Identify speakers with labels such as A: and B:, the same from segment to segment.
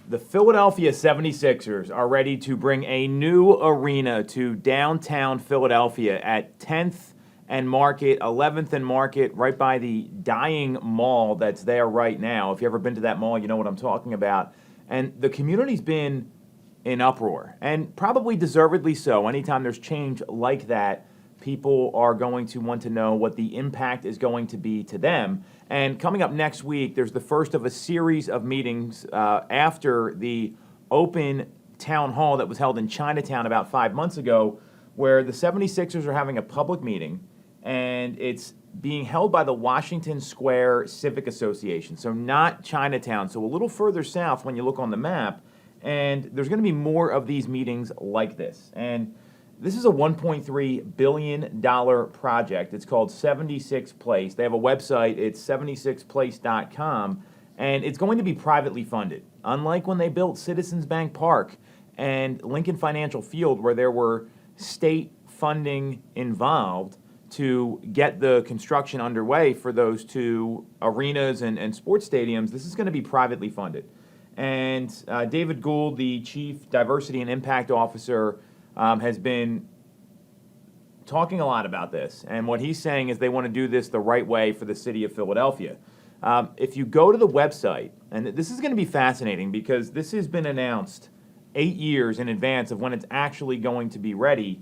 A: The Philadelphia 76ers are ready to bring a new arena to downtown Philadelphia at 10th and Market, 11th and Market, right by the dying mall that's there right now. If you've ever been to that mall, you know what I'm talking about. And the community's been in uproar, and probably deservedly so. Anytime there's change like that, people are going to want to know what the impact is going to be to them. And coming up next week, there's the first of a series of meetings after the open town hall that was held in Chinatown about 5 months ago, where the 76ers are having a public meeting, and it's being held by the Washington Square Civic Association. So not Chinatown, so a little further south when you look on the map. And there's going to be more of these meetings like this. And this is a $1.3 billion project. It's called 76 Place. They have a website. It's 76place.com, and it's going to be privately funded. Unlike when they built Citizens Bank Park and Lincoln Financial Field, where there were state funding involved to get the construction underway for those two arenas and sports stadiums, this is going to be privately funded. And David Gould, the Chief Diversity and Impact Officer, has been talking a lot about this, and what he's saying is they want to do this the right way for the city of Philadelphia. If you go to the website, and this is going to be fascinating because this has been announced 8 years in advance of when it's actually going to be ready.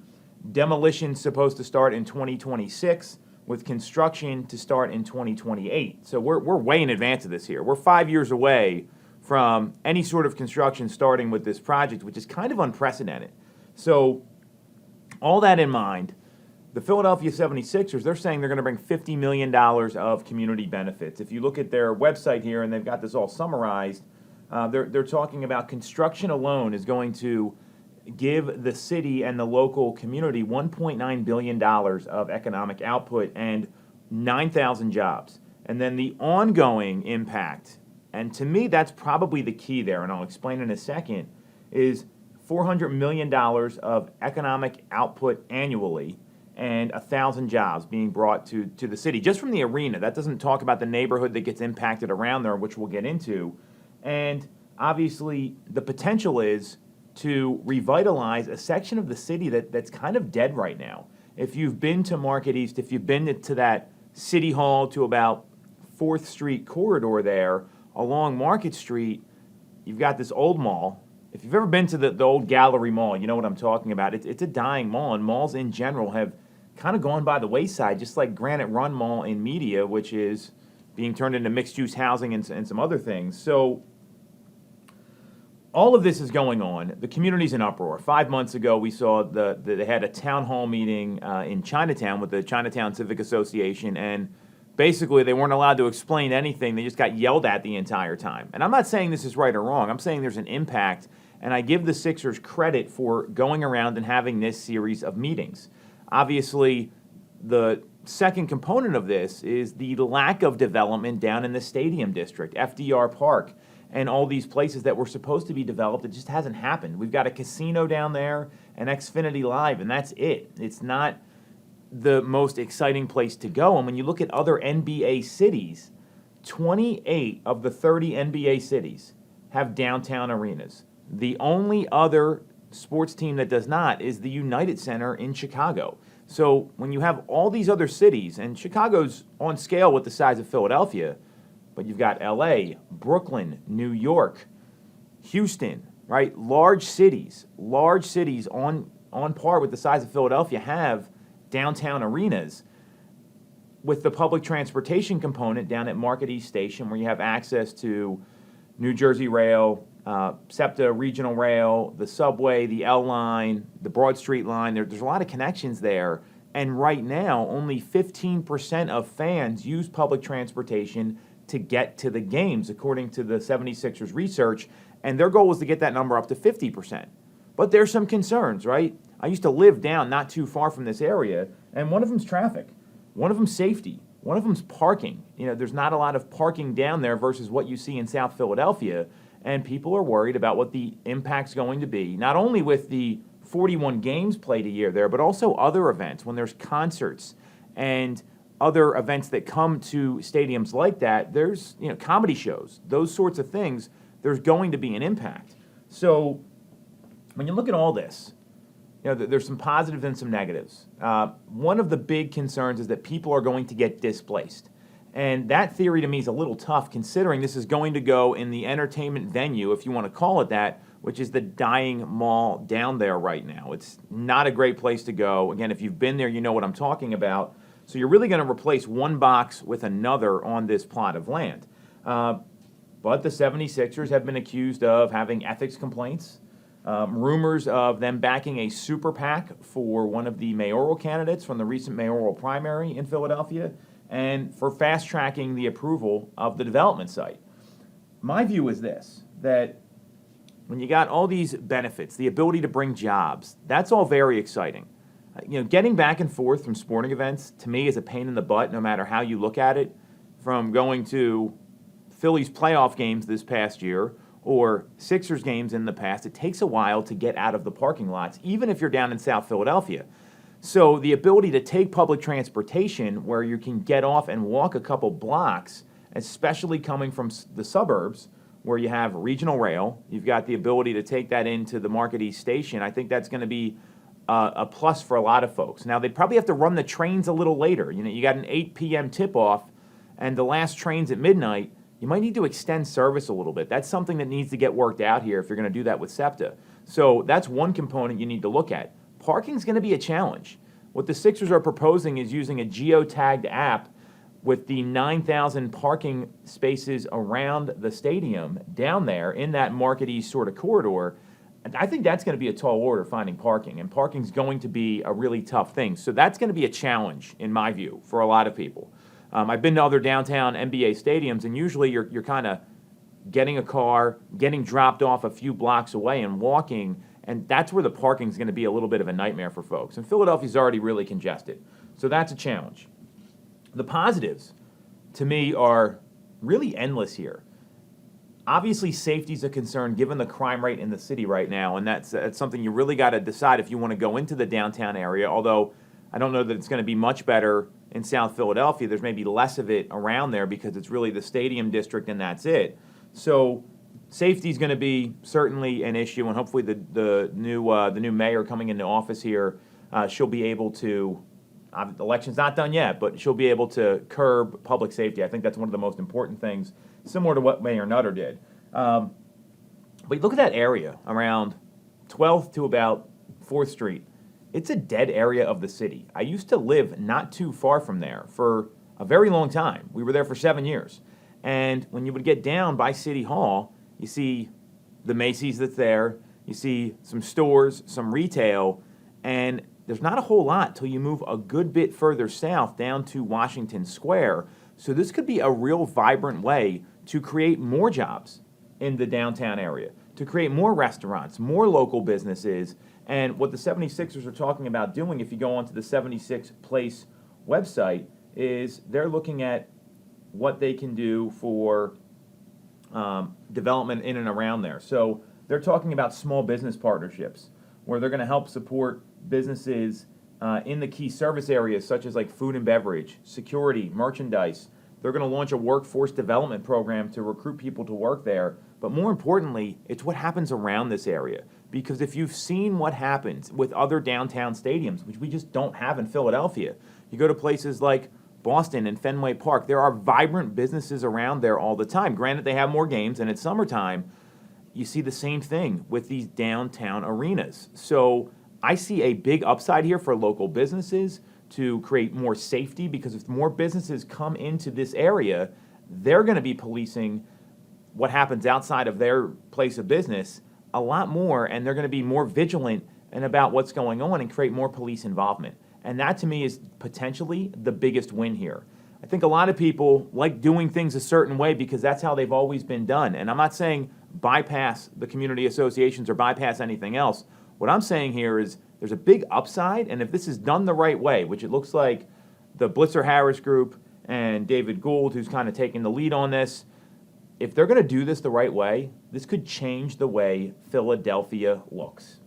A: Demolition's supposed to start in 2026, with construction to start in 2028. So we're way in advance of this here. We're 5 years away from any sort of construction starting with this project, which is kind of unprecedented. So all that in mind, the Philadelphia 76ers, they're saying they're going to bring $50 million of community benefits. If you look at their website here, and they've got this all summarized, they're talking about construction alone is going to give the city and the local community $1.9 billion of economic output and 9,000 jobs. And then the ongoing impact, and to me that's probably the key there, and I'll explain in a second, is $400 million of economic output annually and 1,000 jobs being brought to the city, just from the arena. That doesn't talk about the neighborhood that gets impacted around there, which we'll get into. And obviously, the potential is to revitalize a section of the city that's kind of dead right now. If you've been to Market East, if you've been to that City Hall to about 4th Street corridor there, along Market Street, you've got this old mall. If you've ever been to the old Gallery Mall, you know what I'm talking about. It's a dying mall, and malls in general have kind of gone by the wayside, just like Granite Run Mall in Media, which is being turned into mixed-use housing and some other things. So all of this is going on. The community's in uproar. 5 months ago, we saw they had a town hall meeting in Chinatown with the Chinatown Civic Association, and basically they weren't allowed to explain anything. They just got yelled at the entire time. And I'm not saying this is right or wrong. I'm saying there's an impact, and I give the Sixers credit for going around and having this series of meetings. Obviously, the second component of this is the lack of development down in the Stadium District, FDR Park, and all these places that were supposed to be developed. It just hasn't happened. We've got a casino down there, an Xfinity Live, and that's it. It's not the most exciting place to go. And when you look at other NBA cities, 28 of the 30 NBA cities have downtown arenas. The only other sports team that does not is the United Center in Chicago. So when you have all these other cities, and Chicago's on scale with the size of Philadelphia, but you've got LA, Brooklyn, New York, Houston, right? Large cities on par with the size of Philadelphia have downtown arenas, with the public transportation component down at Market East Station, where you have access to New Jersey Rail, SEPTA Regional Rail, the subway, the L line, the Broad Street line. There's a lot of connections there. And right now, only 15% of fans use public transportation to get to the games, according to the 76ers research. And their goal was to get that number up to 50%. But there's some concerns, right? I used to live down not too far from this area, and one of them's traffic. One of them's safety. One of them's parking. You know, there's not a lot of parking down there versus what you see in South Philadelphia. And people are worried about what the impact's going to be, not only with the 41 games played a year there, but also other events. When there's concerts and other events that come to stadiums like that, there's, comedy shows, those sorts of things. there's going to be an impact. So when you look at all this, there's some positives and some negatives. One of the big concerns is that people are going to get displaced. And that theory to me is a little tough, considering this is going to go in the entertainment venue, if you want to call it that, which is the dying mall down there right now. It's not a great place to go. Again, if you've been there, you know what I'm talking about. So you're really going to replace one box with another on this plot of land. But the 76ers have been accused of having ethics complaints, rumors of them backing a super PAC for one of the mayoral candidates from the recent mayoral primary in Philadelphia, and for fast-tracking the approval of the development site. My view is this, that when you got all these benefits, the ability to bring jobs, that's all very exciting. Getting back and forth from sporting events, to me, is a pain in the butt, no matter how you look at it. From going to Phillies playoff games this past year, or Sixers games in the past, it takes a while to get out of the parking lots, even if you're down in South Philadelphia. So the ability to take public transportation where you can get off and walk a couple blocks, especially coming from the suburbs where you have regional rail, you've got the ability to take that into the Market East Station. I think that's going to be a plus for a lot of folks. Now, they'd probably have to run the trains a little later. You got an 8 p.m. tip-off, and the last train's at midnight. You might need to extend service a little bit. That's something that needs to get worked out here if you're going to do that with SEPTA. So that's one component you need to look at. Parking's going to be a challenge. What the Sixers are proposing is using a geotagged app with the 9,000 parking spaces around the stadium down there in that Market East sort of corridor. And I think that's going to be a tall order, finding parking, and parking's going to be a really tough thing. So that's going to be a challenge, in my view, for a lot of people. I've been to other downtown NBA stadiums, and usually you're kind of getting a car, getting dropped off a few blocks away and walking, and that's where the parking's going to be a little bit of a nightmare for folks. And Philadelphia's already really congested, so that's a challenge. The positives, to me, are really endless here. Obviously, safety's a concern given the crime rate in the city right now, and that's something you really got to decide if you want to go into the downtown area, although I don't know that it's going to be much better in South Philadelphia. There's maybe less of it around there because it's really the stadium district and that's it. So safety is going to be certainly an issue, and hopefully the new mayor coming into office here, she'll be able to. The election's not done yet, but she'll be able to curb public safety. I think that's one of the most important things, similar to what Mayor Nutter did. But look at that area around 12th to about 4th Street. It's a dead area of the city. I used to live not too far from there for a very long time. We were there for 7 years. And when you would get down by City Hall, you see the Macy's that's there, you see some stores, some retail, and there's not a whole lot till you move a good bit further south down to Washington Square. So this could be a real vibrant way to create more jobs in the downtown area, to create more restaurants, more local businesses. And what the 76ers are talking about doing, if you go onto the 76 Place website, is they're looking at what they can do for development in and around there. So they're talking about small business partnerships where they're going to help support businesses in the key service areas such as like food and beverage, security, merchandise. They're going to launch a workforce development program to recruit people to work there. But more importantly, it's what happens around this area. Because if you've seen what happens with other downtown stadiums, which we just don't have in Philadelphia, you go to places like Boston and Fenway Park, there are vibrant businesses around there all the time. Granted, they have more games, and it's summertime. You see the same thing with these downtown arenas. So I see a big upside here for local businesses to create more safety, because if more businesses come into this area, they're going to be policing what happens outside of their place of business a lot more, and they're going to be more vigilant and about what's going on and create more police involvement. And that, to me, is potentially the biggest win here. I think a lot of people like doing things a certain way because that's how they've always been done. And I'm not saying bypass the community associations or bypass anything else. What I'm saying here is there's a big upside, and if this is done the right way, which it looks like the Blitzer Harris Group and David Gould, who's kind of taking the lead on this, if they're going to do this the right way, this could change the way Philadelphia looks.